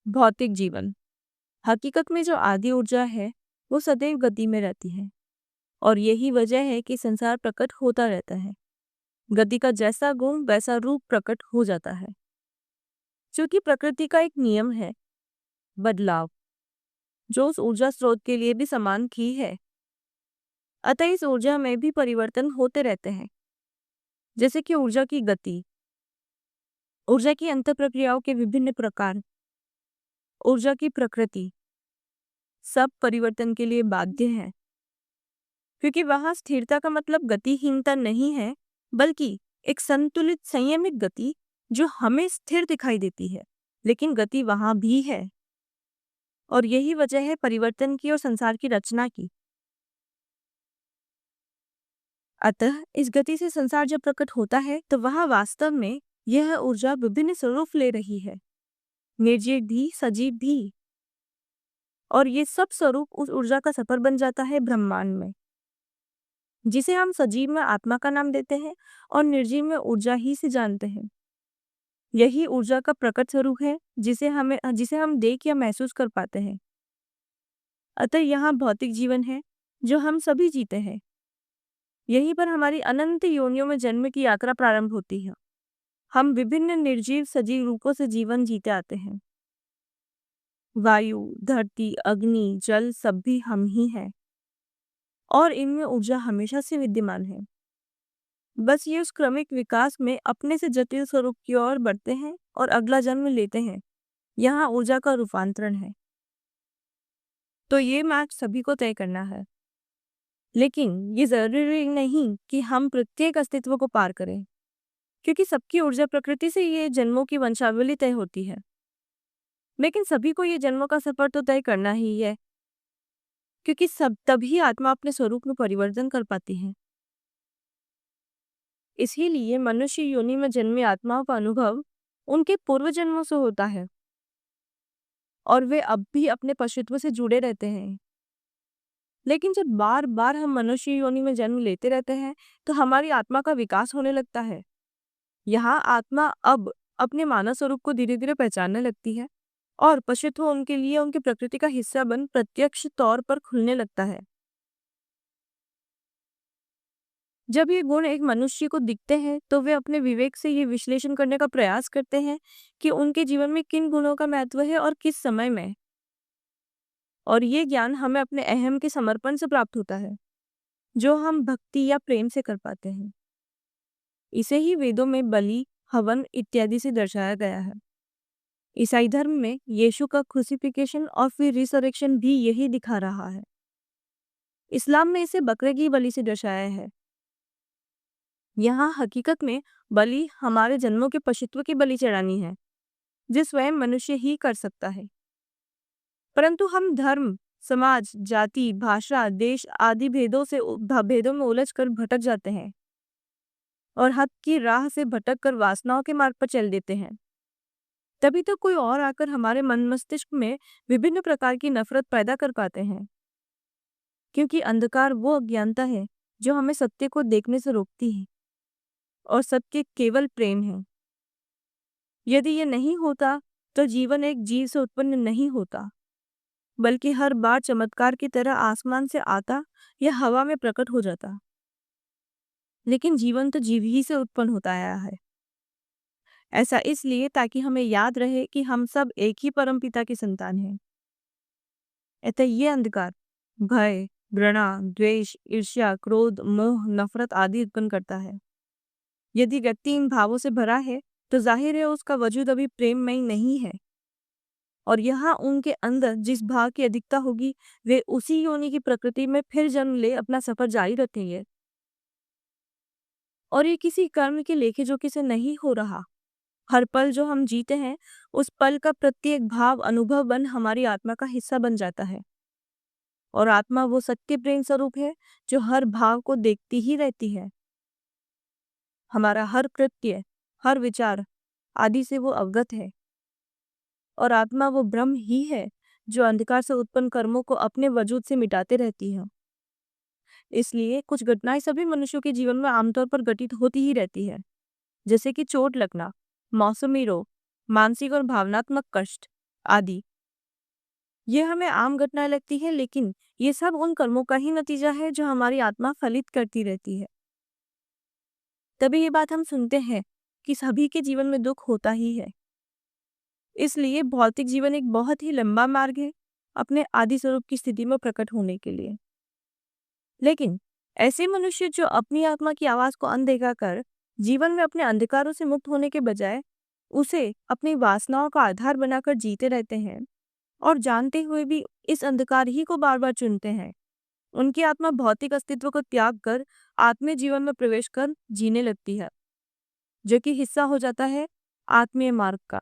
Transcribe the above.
भौतिक जीवन। हकीकत में जो आदि ऊर्जा है वो सदैव गति में रहती है और यही वजह है कि संसार प्रकट होता रहता है। गति का जैसा गुण वैसा रूप प्रकट हो जाता है। क्योंकि प्रकृति का एक नियम है बदलाव, जो उस ऊर्जा स्रोत के लिए भी समान ही है। अतः इस ऊर्जा में भी परिवर्तन होते रहते हैं। जैसे कि ऊर्जा की गति, ऊर्जा की अंतर प्रक्रियाओं के विभिन्न प्रकार, ऊर्जा की प्रकृति, सब परिवर्तन के लिए बाध्य हैं। क्योंकि वहां स्थिरता का मतलब गतिहीनता नहीं है, बल्कि एक संतुलित संयमित गति जो हमें स्थिर दिखाई देती है, लेकिन गति वहां भी है। और यही वजह है परिवर्तन की और संसार की रचना की। अतः इस गति से संसार जब प्रकट होता है तो वहां वास्तव में यह ऊर्जा विभिन्न स्वरूप ले रही है, निर्जीव भी सजीव भी। और ये सब स्वरूप उस ऊर्जा का सफर बन जाता है ब्रह्मांड में, जिसे हम सजीव में आत्मा का नाम देते हैं और निर्जीव में ऊर्जा ही से जानते हैं। यही ऊर्जा का प्रकट स्वरूप है जिसे हम देख या महसूस कर पाते हैं। अतः यहाँ भौतिक जीवन है जो हम सभी जीते हैं। यहीं पर हमारी अनंत योनियों में जन्म की यात्रा प्रारंभ होती है। हम विभिन्न निर्जीव सजीव रूपों से जीवन जीते आते हैं। वायु, धरती, अग्नि, जल सब भी हम ही हैं और इनमें ऊर्जा हमेशा से विद्यमान है। बस ये उस क्रमिक विकास में अपने से जटिल स्वरूप की ओर बढ़ते हैं और अगला जन्म लेते हैं। यहाँ ऊर्जा का रूपांतरण है। तो ये मार्ग सभी को तय करना है, लेकिन ये जरूरी नहीं कि हम प्रत्येक अस्तित्व को पार करें, क्योंकि सबकी ऊर्जा प्रकृति से ये जन्मों की वंशावली तय होती है। लेकिन सभी को ये जन्मों का सफर तो तय करना ही है, क्योंकि सब तभी आत्मा अपने स्वरूप में परिवर्तन कर पाती है। इसीलिए मनुष्य योनि में जन्मी आत्माओं का अनुभव उनके पूर्व जन्मों से होता है और वे अब भी अपने पशुत्व से जुड़े रहते हैं। लेकिन जब बार बार हम मनुष्य योनि में जन्म लेते रहते हैं तो हमारी आत्मा का विकास होने लगता है। यहाँ आत्मा अब अपने मानव स्वरूप को धीरे धीरे पहचानने लगती है और पशुत्व उनके लिए उनकी प्रकृति का हिस्सा बन प्रत्यक्ष तौर पर खुलने लगता है। जब ये गुण एक मनुष्य को दिखते हैं तो वे अपने विवेक से ये विश्लेषण करने का प्रयास करते हैं कि उनके जीवन में किन गुणों का महत्व है और किस समय में। और ये ज्ञान हमें अपने अहम के समर्पण से प्राप्त होता है, जो हम भक्ति या प्रेम से कर पाते हैं। इसे ही वेदों में बलि, हवन इत्यादि से दर्शाया गया है। ईसाई धर्म में यीशु का क्रूसिफिकेशन और फिर रिसरेक्शन भी यही दिखा रहा है। इस्लाम में इसे बकरे की बलि से दर्शाया है। यहाँ हकीकत में बलि हमारे जन्मों के पशुत्व की बलि चढ़ानी है, जो स्वयं मनुष्य ही कर सकता है। परंतु हम धर्म, समाज, जाति, भाषा, देश आदि भेदों में उलझकर भटक जाते हैं और हक की राह से भटककर वासनाओं के मार्ग पर चल देते हैं। तभी तो कोई और आकर हमारे मन मस्तिष्क में विभिन्न प्रकार की नफरत पैदा कर पाते हैं, क्योंकि अंधकार वो अज्ञानता है जो हमें सत्य को देखने से रोकती है और सत्य केवल प्रेम है। यदि ये नहीं होता तो जीवन एक जीव से उत्पन्न नहीं होता, बल्कि हर बार चमत्कार की तरह आसमान से आता या हवा में प्रकट हो जाता। लेकिन जीवन तो जीव ही से उत्पन्न होता आया है। ऐसा इसलिए ताकि हमें याद रहे कि हम सब एक ही परमपिता की संतान हैं। अतः ये अंधकार भय, घृणा, द्वेष, ईर्ष्या, क्रोध, मोह, नफरत आदि उत्पन्न करता है। यदि व्यक्ति इन भावों से भरा है तो जाहिर है उसका वजूद अभी प्रेममय नहीं है। और यहाँ उनके अंदर जिस भाव की अधिकता होगी वे उसी योनि की प्रकृति में फिर जन्म ले अपना सफर जारी रखेंगे। और ये किसी कर्म के लेखे जोखे से नहीं हो रहा। हर पल जो हम जीते हैं उस पल का प्रत्येक भाव अनुभव बन हमारी आत्मा का हिस्सा बन जाता है। और आत्मा वो सत्य प्रेम स्वरूप है जो हर भाव को देखती ही रहती है। हमारा हर कृत्य, हर विचार आदि से वो अवगत है। और आत्मा वो ब्रह्म ही है जो अंधकार से उत्पन्न कर्मों को अपने वजूद से मिटाते रहती है। इसलिए कुछ घटनाएं सभी मनुष्यों के जीवन में आमतौर पर घटित होती ही रहती है, जैसे कि चोट लगना, मौसमी रोग, मानसिक और भावनात्मक कष्ट, आदि। ये हमें आम घटनाएं लगती है, लेकिन ये सब उन कर्मों का ही नतीजा है जो हमारी आत्मा फलित करती रहती है। तभी ये बात हम सुनते हैं कि सभी के जीवन में दुख होता ही है। इसलिए भौतिक जीवन एक बहुत ही लंबा मार्ग है अपने आदि स्वरूप की स्थिति में प्रकट होने के लिए। लेकिन ऐसे मनुष्य जो अपनी आत्मा की आवाज को अनदेखा कर जीवन में अपने अंधकारों से मुक्त होने के बजाय उसे अपनी वासनाओं का आधार बनाकर जीते रहते हैं और जानते हुए भी इस अंधकार ही को बार बार चुनते हैं, उनकी आत्मा भौतिक अस्तित्व को त्याग कर आत्मीय जीवन में प्रवेश कर जीने लगती है, जो कि हिस्सा हो जाता है आत्मीय मार्ग का।